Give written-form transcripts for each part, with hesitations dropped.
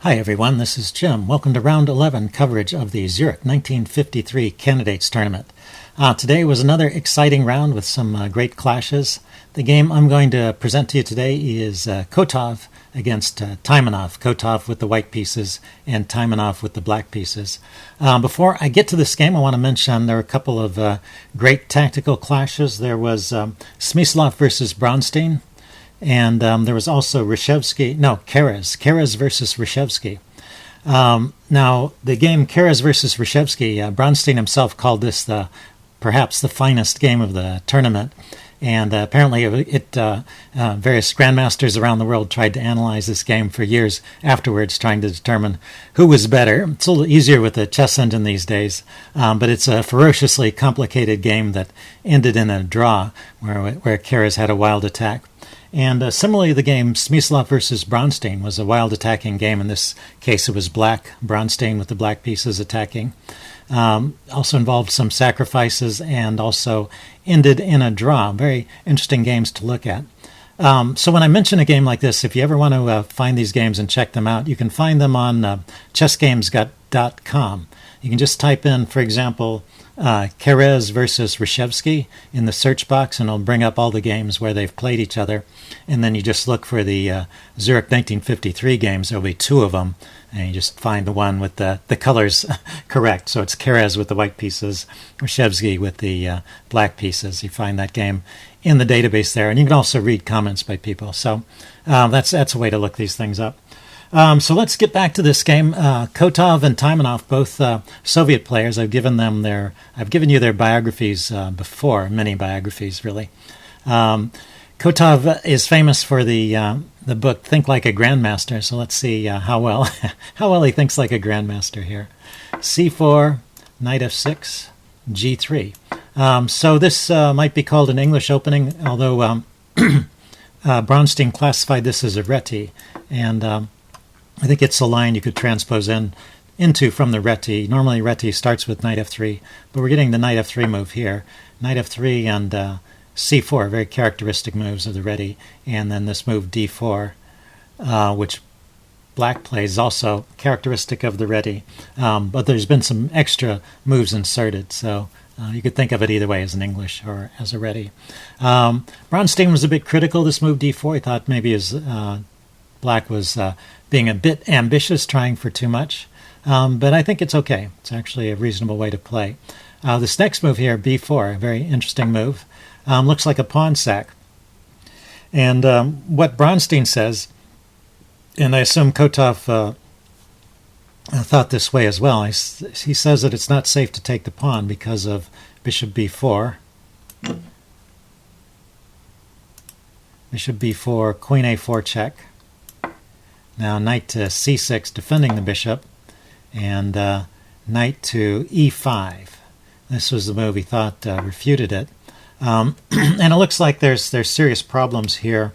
Hi everyone, this is Jim. Welcome to Round 11 coverage of the Zurich 1953 Candidates Tournament. Today was another exciting round with some great clashes. The game I'm going to present to you today is Kotov against Taimanov. Kotov with the white pieces and Taimanov with the black pieces. Before I get to this game, I want to mention there are a couple of great tactical clashes. There was Smyslov versus Bronstein. And there was also Keres versus Reshevsky. Now, the game Keres versus Reshevsky, Bronstein himself called this perhaps the finest game of the tournament. And apparently various grandmasters around the world tried to analyze this game for years afterwards, trying to determine who was better. It's a little easier with the chess engine these days, but it's a ferociously complicated game that ended in a draw where Keres had a wild attack. And similarly, the game Smyslov versus Bronstein was a wild attacking game. In this case, it was black, Bronstein with the black pieces attacking. Also involved some sacrifices and also ended in a draw. Very interesting games to look at. So when I mention a game like this, if you ever want to find these games and check them out, you can find them on chessgames.com. You can just type in, for example, Keres versus Reshevsky in the search box, and it'll bring up all the games where they've played each other. And then you just look for the Zurich 1953 games. There'll be two of them, and you just find the one with the colors correct. So it's Keres with the white pieces, Reshevsky with the black pieces. You find that game in the database there, and you can also read comments by people. So that's a way to look these things up. So let's get back to this game. Kotov and Taimanov, both Soviet players. I've given you their biographies before, many biographies really. Kotov is famous for the book "Think Like a Grandmaster." So let's see how well he thinks like a grandmaster here. C4, Knight F6, G3. So this might be called an English opening, although Bronstein classified this as a Reti, and I think it's a line you could transpose into from the Reti. Normally Reti starts with Knight F3, but we're getting the Knight F3 move here. Knight F3 and C4, very characteristic moves of the Reti. And then this move D4, which black plays, also characteristic of the Reti. But there's been some extra moves inserted, so you could think of it either way, as an English or as a Reti. Bronstein was a bit critical of this move D4. He thought maybe his black was being a bit ambitious, trying for too much. But I think it's okay. It's actually a reasonable way to play. This next move here, B4, a very interesting move. Looks like a pawn sack. And what Bronstein says, and I assume Kotov thought this way as well, he says that it's not safe to take the pawn because of bishop B4. Bishop B4, queen A4 check. Now knight to C6, defending the bishop, and knight to E5. This was the move he thought refuted it. And it looks like there's serious problems here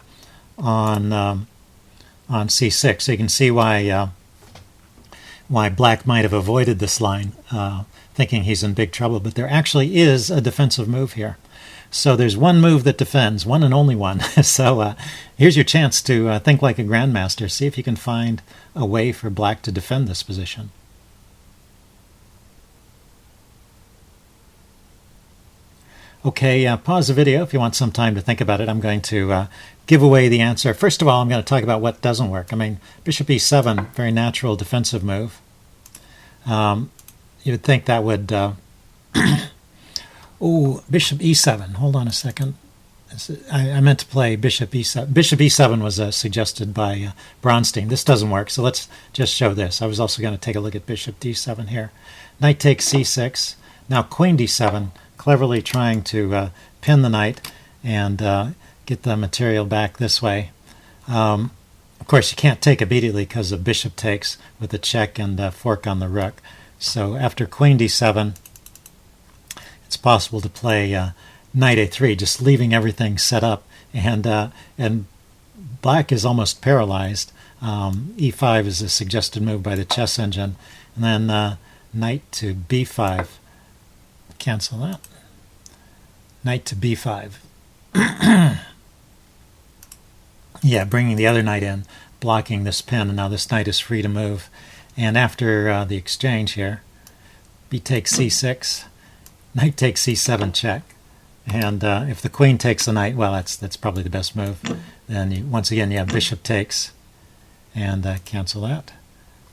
on C6. So you can see why black might have avoided this line, thinking he's in big trouble. But there actually is a defensive move here. So there's one move that defends, one and only one. So here's your chance to think like a grandmaster. See if you can find a way for black to defend this position. Okay, pause the video if you want some time to think about it. I'm going to give away the answer. First of all, I'm going to talk about what doesn't work. I mean, bishop e7, very natural defensive move. You would think that would... Oh, bishop e7. Hold on a second. I meant to play bishop e7. Bishop e7 was suggested by Bronstein. This doesn't work, so let's just show this. I was also going to take a look at bishop d7 here. Knight takes c6. Now queen d7, cleverly trying to pin the knight and get the material back this way. Of course, you can't take immediately because the bishop takes with the check and fork on the rook. So after queen d7, it's possible to play knight a3, just leaving everything set up, and black is almost paralyzed. E5 is a suggested move by the chess engine, and then knight to b5. Cancel that. Knight to b5. Yeah, bringing the other knight in. blocking this pin, and now this knight is free to move. And after the exchange here, b takes c6, knight takes c7 check. And if the queen takes the knight, well, that's probably the best move. Then once again you have bishop takes, and cancel that.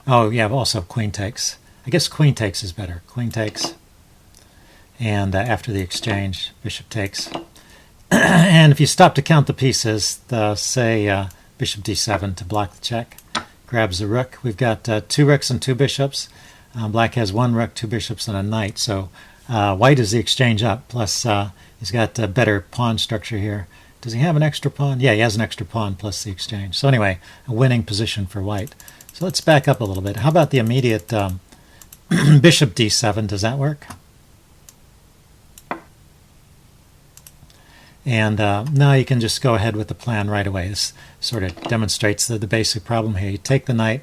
Oh, you have also queen takes. I guess queen takes is better. Queen takes, and after the exchange, bishop takes. And if you stop to count the pieces, say bishop d7 to block the check, grabs the rook. We've got 2 rooks and 2 bishops. Black has 1 rook, 2 bishops, and a knight. So white is the exchange up, plus he's got a better pawn structure here. Does he have an extra pawn? Yeah, he has an extra pawn plus the exchange. So anyway, a winning position for white. So let's back up a little bit. How about the immediate bishop d7? Does that work? And now you can just go ahead with the plan right away. This sort of demonstrates the basic problem here. You take the knight,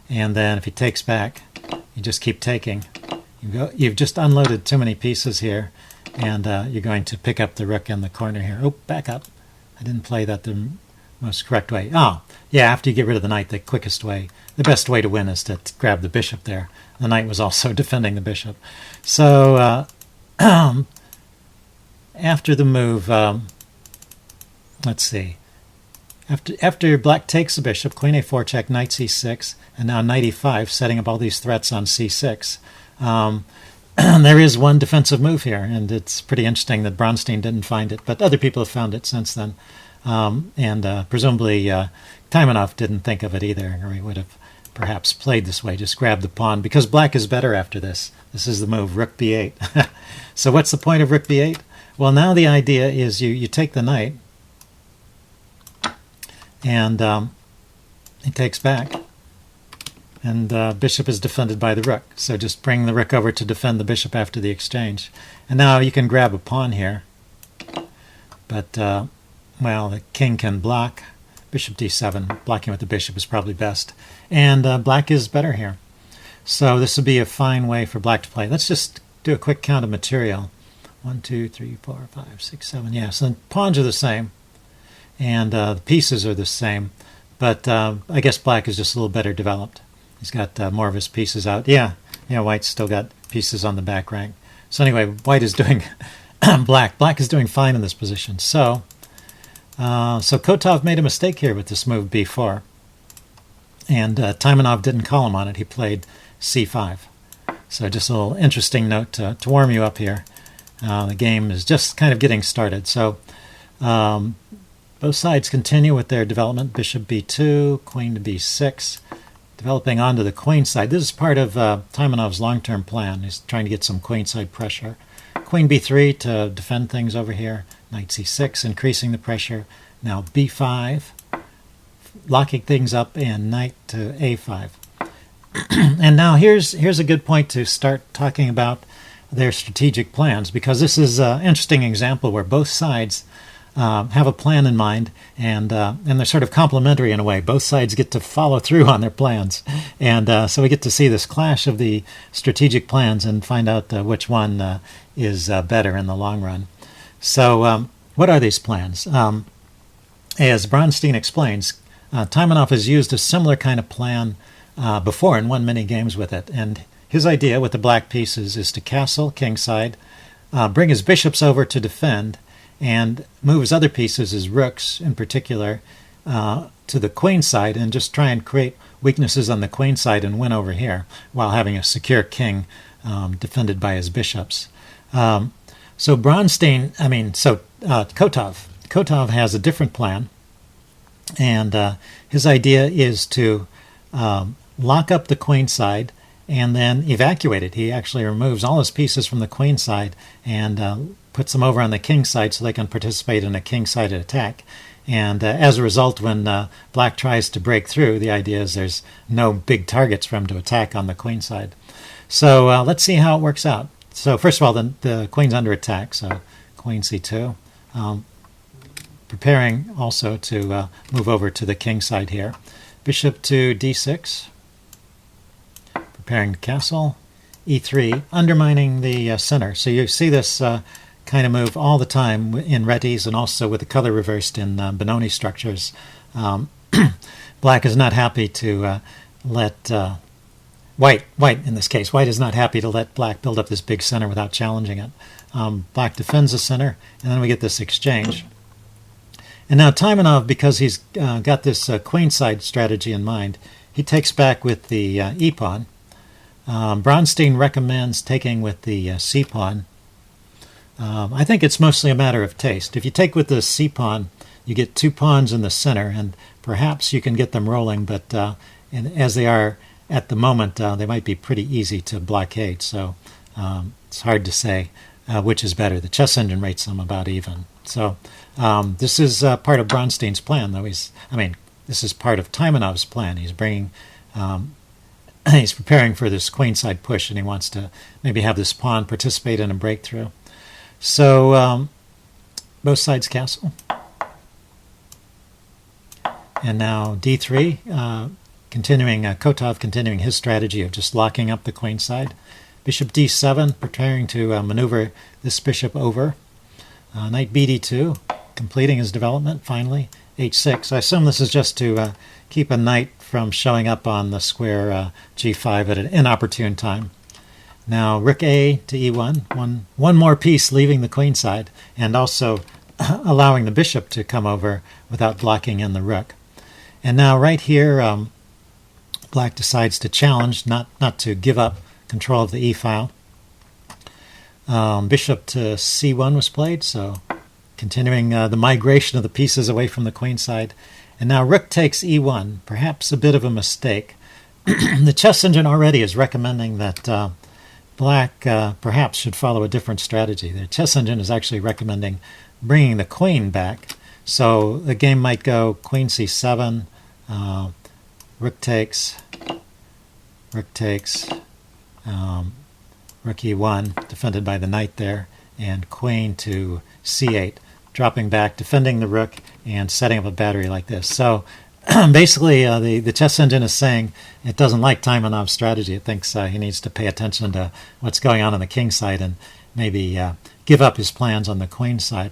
and then if he takes back, you just keep taking. You've just unloaded too many pieces here, and you're going to pick up the rook in the corner here. Oh, back up. I didn't play that the most correct way. Oh, yeah, after you get rid of the knight, the quickest way, the best way to win is to grab the bishop there. The knight was also defending the bishop. So after the move, let's see. After black takes the bishop, queen a4 check, knight c6, and now knight e5, setting up all these threats on c6. There is one defensive move here, and it's pretty interesting that Bronstein didn't find it, but other people have found it since then. And presumably Taimanov didn't think of it either, or he would have perhaps played this way, just grab the pawn, because black is better after this. This is the move, rook b8. So what's the point of rook b8? Well, now the idea is you take the knight, and he takes back, and bishop is defended by the rook. So just bring the rook over to defend the bishop after the exchange. And now you can grab a pawn here, but, well, the king can block. Bishop d7, blocking with the bishop is probably best. And black is better here. So this would be a fine way for black to play. Let's just do a quick count of material. 1, 2, 3, 4, 5, 6, 7. Yeah, so the pawns are the same, and the pieces are the same, but I guess black is just a little better developed. He's got more of his pieces out. Yeah, white's still got pieces on the back rank. So anyway, white is doing black is doing fine in this position. So Kotov made a mistake here with this move b4, and Taimanov didn't call him on it. He played c5. So just a little interesting note to warm you up here. The game is just kind of getting started. So both sides continue with their development. Bishop b2, queen to b6, developing onto the queenside. This is part of Taimanov's long-term plan. He's trying to get some queenside pressure. Queen b3 to defend things over here. Knight c6, increasing the pressure. Now b5, locking things up, and knight to a5. And now here's a good point to start talking about their strategic plans, because this is an interesting example where both sides have a plan in mind, and they're sort of complementary in a way. Both sides get to follow through on their plans, and so we get to see this clash of the strategic plans and find out which one is better in the long run. So what are these plans? As Bronstein explains, Taimanov has used a similar kind of plan before and won many games with it, and his idea with the black pieces is to castle kingside, bring his bishops over to defend, and move his other pieces, his rooks in particular, to the queen side, and just try and create weaknesses on the queen side and win over here, while having a secure king defended by his bishops. So Kotov has a different plan, and his idea is to lock up the queen side and then evacuate it. He actually removes all his pieces from the queen side and puts them over on the king side so they can participate in a king-sided attack. And as a result, when black tries to break through, the idea is there's no big targets for him to attack on the queen side. So let's see how it works out. So first of all, the queen's under attack, so queen c2. Preparing also to move over to the king side here. Bishop to d6. Preparing to castle. e3, undermining the center. So you see this kind of move all the time in Retis and also with the color reversed in Benoni structures. Black is not happy to let white in this case, white is not happy to let black build up this big center without challenging it. Black defends the center, and then we get this exchange. And now Taimanov, because he's got this queenside strategy in mind, he takes back with the e-pawn. Bronstein recommends taking with the c-pawn. I think it's mostly a matter of taste. If you take with the c-pawn, you get 2 pawns in the center, and perhaps you can get them rolling, but as they are at the moment, they might be pretty easy to blockade, so it's hard to say which is better. The chess engine rates them about even. So this is part of Bronstein's plan, though. This is part of Taimanov's plan. He's bringing, he's preparing for this queenside push, and he wants to maybe have this pawn participate in a breakthrough. So both sides castle. And now d3, continuing Kotov continuing his strategy of just locking up the queenside. Bishop d7, preparing to maneuver this bishop over. Knight bd2, completing his development finally. h6. I assume this is just to keep a knight from showing up on the square g5 at an inopportune time. Now rook a to e1, one more piece leaving the queenside, and also allowing the bishop to come over without blocking in the rook. And now right here, Black decides to challenge, not to give up control of the e-file. Bishop to c1 was played, so continuing the migration of the pieces away from the queenside. And now rook takes e1, perhaps a bit of a mistake. The chess engine already is recommending that Black perhaps should follow a different strategy. The chess engine is actually recommending bringing the queen back. So the game might go queen c7, rook takes, rook e1, defended by the knight there, and queen to c8, dropping back, defending the rook, and setting up a battery like this. So basically, the chess engine is saying it doesn't like Taimanov's strategy. It thinks he needs to pay attention to what's going on the king side and maybe give up his plans on the queen side.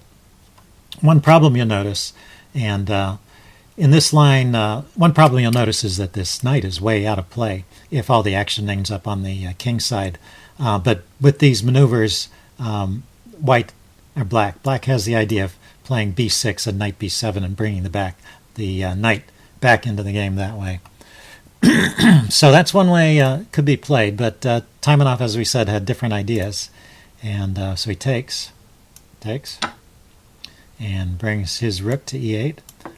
One problem you'll notice, and in this line, one problem you'll notice is that this knight is way out of play if all the action ends up on the king side. But with these maneuvers, Black has the idea of playing b6 and knight b7 and bringing the knight back into the game that way. So that's one way it could be played, but Taimanov, as we said, had different ideas. And so he takes, and brings his rook to e8,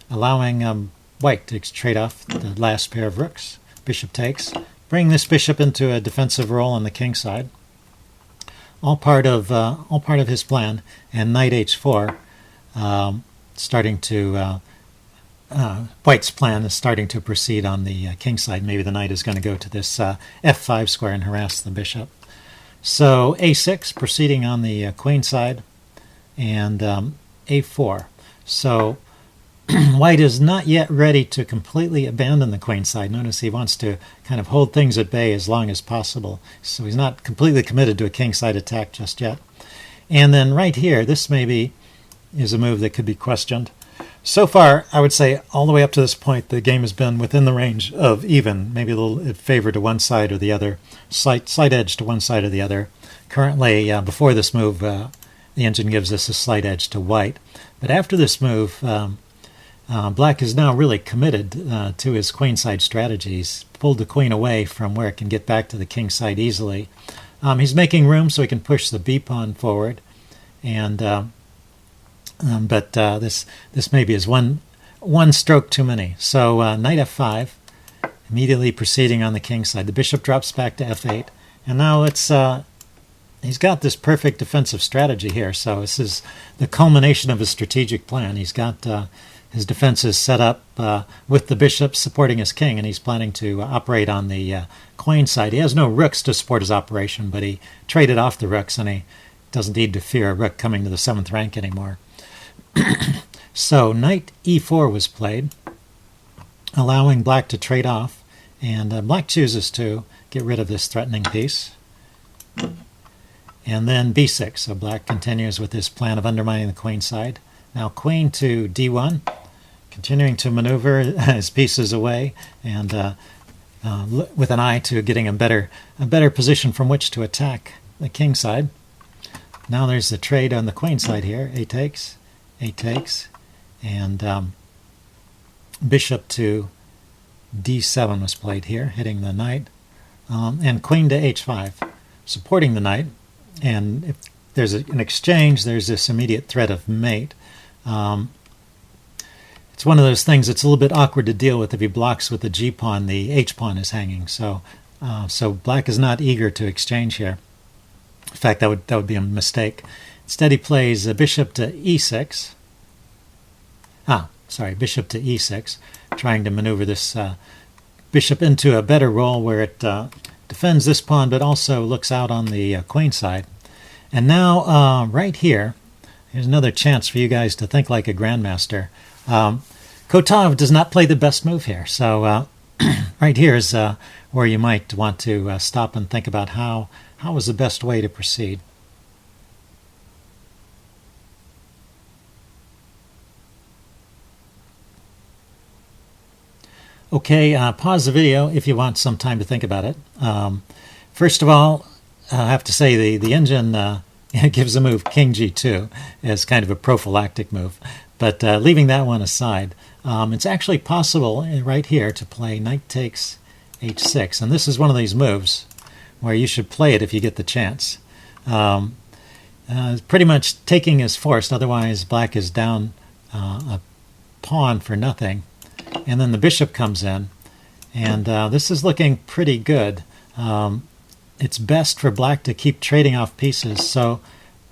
allowing white to trade off the last pair of rooks. Bishop takes, bring this bishop into a defensive role on the king side. All part of his plan. And knight h4, starting to white's plan is starting to proceed on the king side. Maybe the knight is going to go to this f5 square and harass the bishop. So a6, proceeding on the queen side, and a4. So white is not yet ready to completely abandon the queen side. Notice he wants to kind of hold things at bay as long as possible. So he's not completely committed to a king side attack just yet. And then right here, this maybe is a move that could be questioned. So far, I would say all the way up to this point, the game has been within the range of even, maybe a little favor to one side or the other, slight edge to one side or the other. Currently, before this move, the engine gives us a slight edge to white. But after this move, Black is now really committed to his queenside strategy. He's pulled the queen away from where it can get back to the king side easily. He's making room so he can push the b-pawn forward, and but this maybe is one stroke too many. So knight f5, immediately proceeding on the king side. The bishop drops back to f8, and now it's he's got this perfect defensive strategy here. So this is the culmination of his strategic plan. He's got his defenses set up with the bishop supporting his king, and he's planning to operate on the queen side. He has no rooks to support his operation, but he traded off the rooks, and he doesn't need to fear a rook coming to the 7th rank anymore. So knight e4 was played, allowing Black to trade off, and Black chooses to get rid of this threatening piece. And then b6, so Black continues with his plan of undermining the queen side. Now queen to d1, continuing to maneuver his pieces away, and with an eye to getting a better position from which to attack the king side. Now there's the trade on the queen side here. A takes, and bishop to d7 was played here, hitting the knight, and queen to h5, supporting the knight. And if there's an exchange, there's this immediate threat of mate. It's one of those things that's a little bit awkward to deal with. If he blocks with the g-pawn, the h-pawn is hanging. So black is not eager to exchange here. In fact, that would be a mistake. Instead, he plays bishop to e6. Bishop to e6, trying to maneuver this bishop into a better role where it defends this pawn, but also looks out on the queen side. And now, right here, here's another chance for you guys to think like a grandmaster. Kotov does not play the best move here, so right here is where you might want to stop and think about how is the best way to proceed. Okay, pause the video if you want some time to think about it. First of all, I have to say the engine gives the move king g2 as kind of a prophylactic move. But leaving that one aside, it's actually possible right here to play knight takes h6. And this is one of these moves where you should play it if you get the chance. Pretty much taking is forced, otherwise black is down a pawn for nothing. And then the bishop comes in, and this is looking pretty good. It's best for black to keep trading off pieces. So,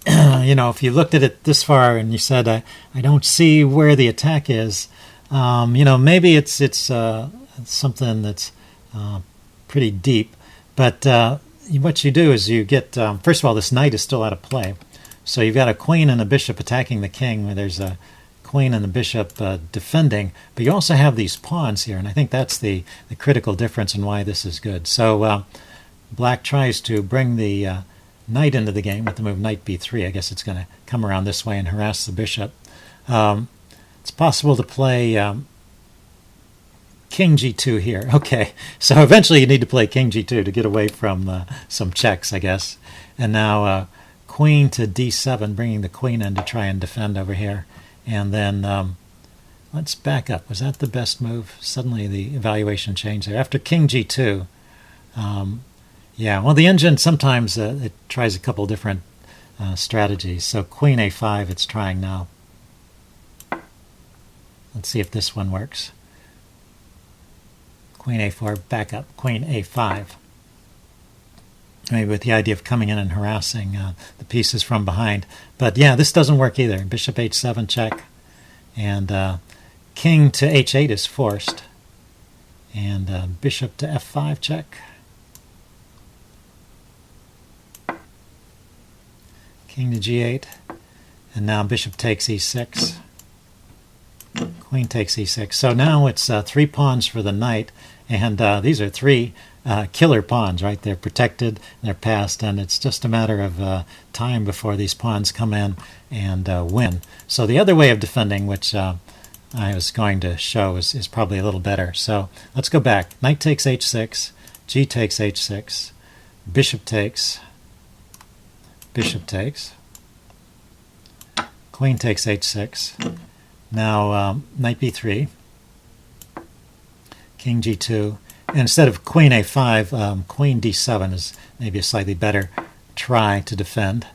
if you looked at it this far and you said, I don't see where the attack is, maybe it's something that's pretty deep. But what you do is you get, first of all, this knight is still out of play. So you've got a queen and a bishop attacking the king, where there's a queen and the bishop defending, but you also have these pawns here, and I think that's the critical difference in why this is good. So black tries to bring the knight into the game with the move knight b3. I guess it's going to come around this way and harass the bishop. It's possible to play king g2 here. Okay, so eventually you need to play king g2 to get away from some checks, I guess. And now queen to d7, bringing the queen in to try and defend over here. And then let's back up. Was that the best move? Suddenly the evaluation changed there. After king g2, the engine sometimes it tries a couple different strategies. So queen a5 it's trying now. Let's see if this one works. Queen a4, back up, queen a5. Maybe with the idea of coming in and harassing the pieces from behind. But yeah, this doesn't work either. Bishop h7 check. And king to h8 is forced. And bishop to f5 check. King to g8. And now bishop takes e6. Queen takes e6. So now it's 3 pawns for the knight. And these are 3 killer pawns, right? They're protected, they're passed, and it's just a matter of time before these pawns come in and win. So the other way of defending, which I was going to show, is probably a little better. So let's go back. Knight takes h6, g takes h6, bishop takes, queen takes h6. Now knight b3, king g2. And instead of queen a5, queen d7 is maybe a slightly better try to defend.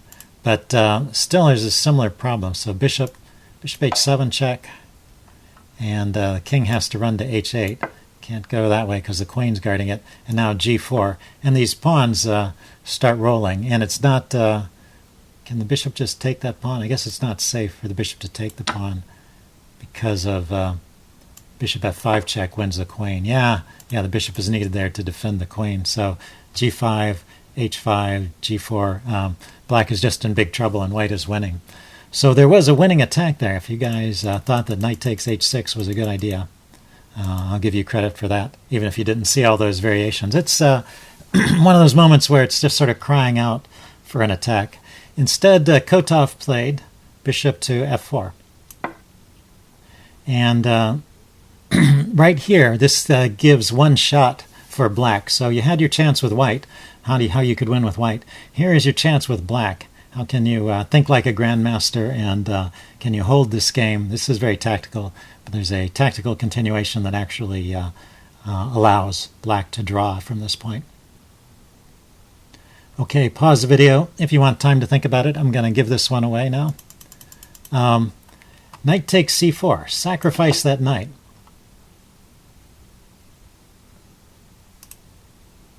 But still there's a similar problem. So bishop h7 check, and the king has to run to h8. Can't go that way because the queen's guarding it. And now g4. And these pawns start rolling. And it's not... can the bishop just take that pawn? I guess it's not safe for the bishop to take the pawn because of... bishop f5 check wins the queen. Yeah, the bishop is needed there to defend the queen. So g5, h5, g4. Black is just in big trouble and white is winning. So there was a winning attack there. If you guys thought that knight takes h6 was a good idea, I'll give you credit for that, even if you didn't see all those variations. It's one of those moments where it's just sort of crying out for an attack. Instead, Kotov played bishop to f4. And right here, this gives one shot for black. So you had your chance with white, how you could win with white. Here is your chance with black. How can you think like a grandmaster, and can you hold this game? This is very tactical, but there's a tactical continuation that actually allows black to draw from this point. Okay, pause the video. If you want time to think about it, I'm going to give this one away now. Knight takes c4. Sacrifice that knight.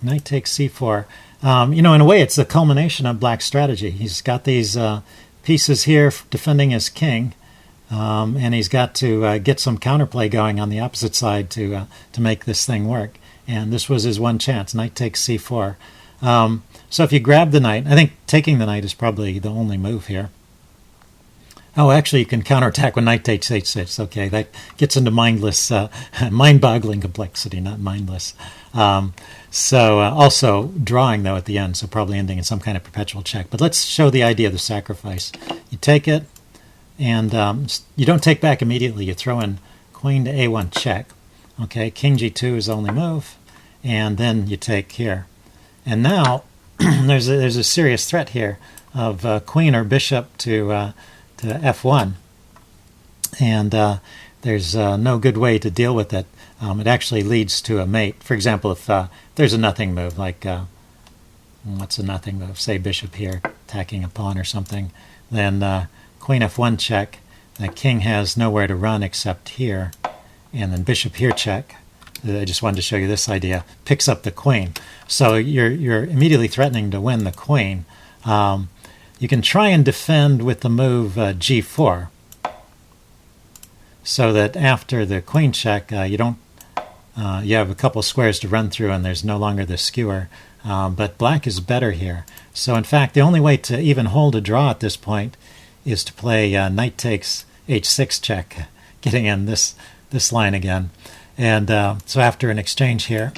Knight takes c4. In a way, it's the culmination of black's strategy. He's got these pieces here defending his king, and he's got to get some counterplay going on the opposite side to make this thing work. And this was his one chance. Knight takes c4. So if you grab the knight, I think taking the knight is probably the only move here. Oh, actually, you can counterattack when knight takes h6. Okay, that gets into mindless, mind-boggling complexity, not mindless. Also drawing, though, at the end, so probably ending in some kind of perpetual check. But let's show the idea of the sacrifice. You take it, and you don't take back immediately. You throw in queen to a1 check. Okay, king g2 is the only move, and then you take here. And now there's a serious threat here of queen or bishop to f1, and there's no good way to deal with it. It actually leads to a mate. For example, if there's a nothing move, like what's a nothing move? Say bishop here, attacking a pawn or something, then queen f1 check. The king has nowhere to run except here, and then bishop here check. I just wanted to show you this idea. Picks up the queen, so you're immediately threatening to win the queen. You can try and defend with the move g4, so that after the queen check, you have a couple squares to run through, and there's no longer the skewer. But black is better here. So in fact, the only way to even hold a draw at this point is to play knight takes h6 check, getting in this line again. And so after an exchange here,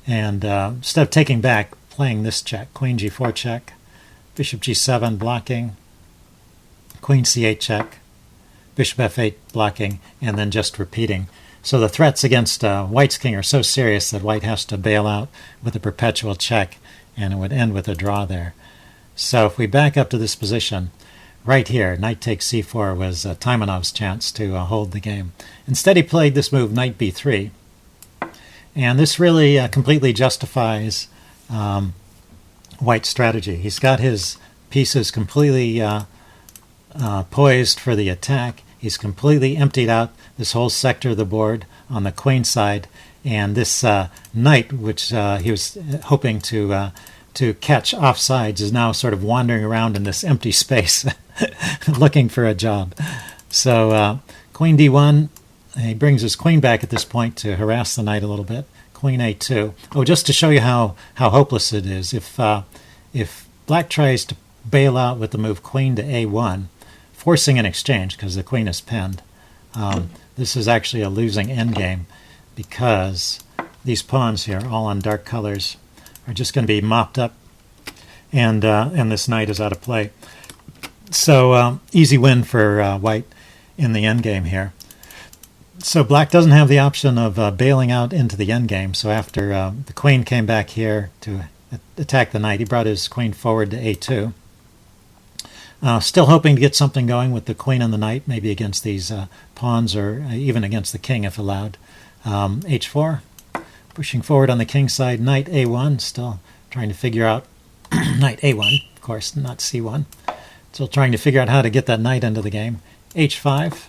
and instead of taking back, playing this check, queen g4 check, bishop g7 blocking, queen c8 check, bishop f8 blocking, and then just repeating. So the threats against white's king are so serious that white has to bail out with a perpetual check, and it would end with a draw there. So if we back up to this position, right here, knight takes c4 was Taimanov's chance to hold the game. Instead, he played this move, knight b3, and this really completely justifies white's strategy. He's got his pieces completely poised for the attack. He's completely emptied out this whole sector of the board on the queen side, and this knight, which he was hoping to catch offsides, is now sort of wandering around in this empty space looking for a job. So queen d1, he brings his queen back at this point to harass the knight a little bit. Queen a2. Oh, just to show you how hopeless it is, if black tries to bail out with the move queen to a1, forcing an exchange because the queen is pinned, this is actually a losing endgame, because these pawns here, all on dark colors, are just going to be mopped up, and this knight is out of play. So easy win for white in the endgame here. So black doesn't have the option of bailing out into the endgame. So after the queen came back here to attack the knight, he brought his queen forward to a2. Still hoping to get something going with the queen and the knight, maybe against these pawns, or even against the king if allowed. h4, pushing forward on the king side, knight a1, still trying to figure out knight a1, of course, not c1. Still trying to figure out how to get that knight into the game. h5,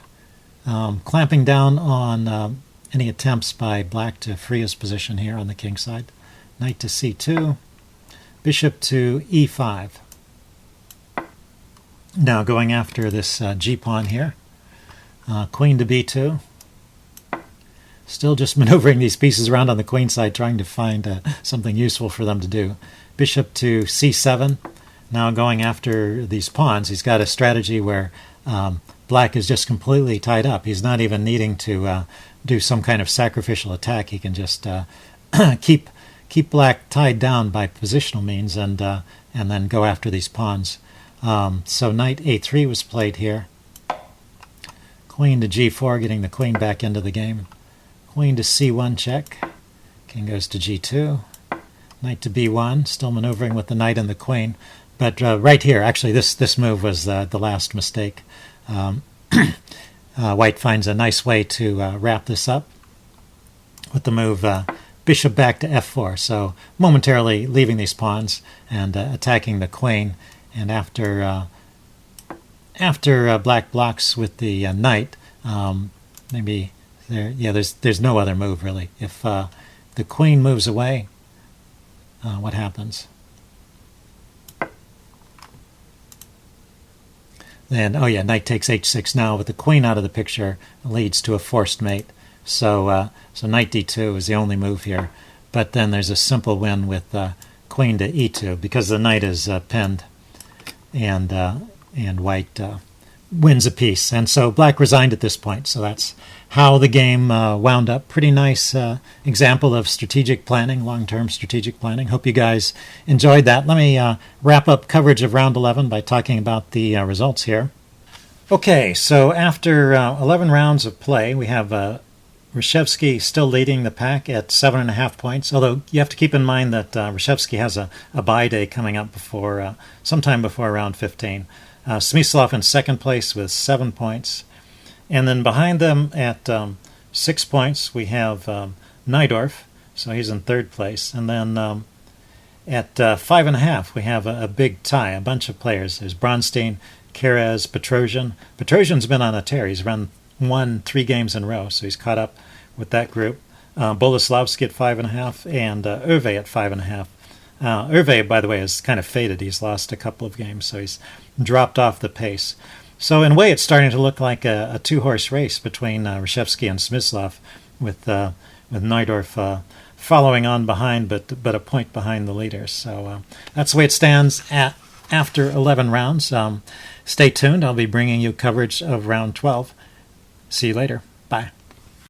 clamping down on any attempts by black to free his position here on the king side. Knight to c2, bishop to e5. Now going after this g-pawn here, queen to b2. Still just maneuvering these pieces around on the queen side, trying to find something useful for them to do. Bishop to c7. Now going after these pawns, he's got a strategy where black is just completely tied up. He's not even needing to do some kind of sacrificial attack. He can just keep black tied down by positional means, and then go after these pawns. So knight a3 was played here. Queen to g4, getting the queen back into the game. Queen to c1 check. King goes to g2. Knight to b1, still maneuvering with the knight and the queen. But right here, actually, this move was the last mistake. White finds a nice way to wrap this up with the move bishop back to f4. So momentarily leaving these pawns and attacking the queen. And after black blocks with the knight, maybe there's no other move really. If the queen moves away, what happens? Then, knight takes h6 now, with the queen out of the picture leads to a forced mate. So knight d2 is the only move here. But then there's a simple win with queen to e2 because the knight is pinned, and white wins a piece. And so black resigned at this point. So that's how the game wound up. Pretty nice example of strategic planning, long-term strategic planning. Hope you guys enjoyed that. Let me wrap up coverage of round 11 by talking about the results here. Okay, so after 11 rounds of play, we have Reshevsky still leading the pack at 7.5 points, although you have to keep in mind that Reshevsky has a bye day coming up sometime before round 15. Smyslov in second place with 7 points. And then behind them at 6 points, we have Najdorf, so he's in third place. And then at 5.5, we have a big tie, a bunch of players. There's Bronstein, Kerez, Petrosian. Petrosian's been on a tear. He's won 3 games in a row, so he's caught up with that group. Boleslavsky at 5.5, and Hervé at 5.5. Hervé, by the way, is kind of faded. He's lost a couple of games, so he's dropped off the pace. So in a way, it's starting to look like a two-horse race between Reshevsky and Smyslov, with Najdorf following on behind, but a point behind the leaders. So that's the way it stands after 11 rounds. Stay tuned. I'll be bringing you coverage of round 12. See you later. Bye.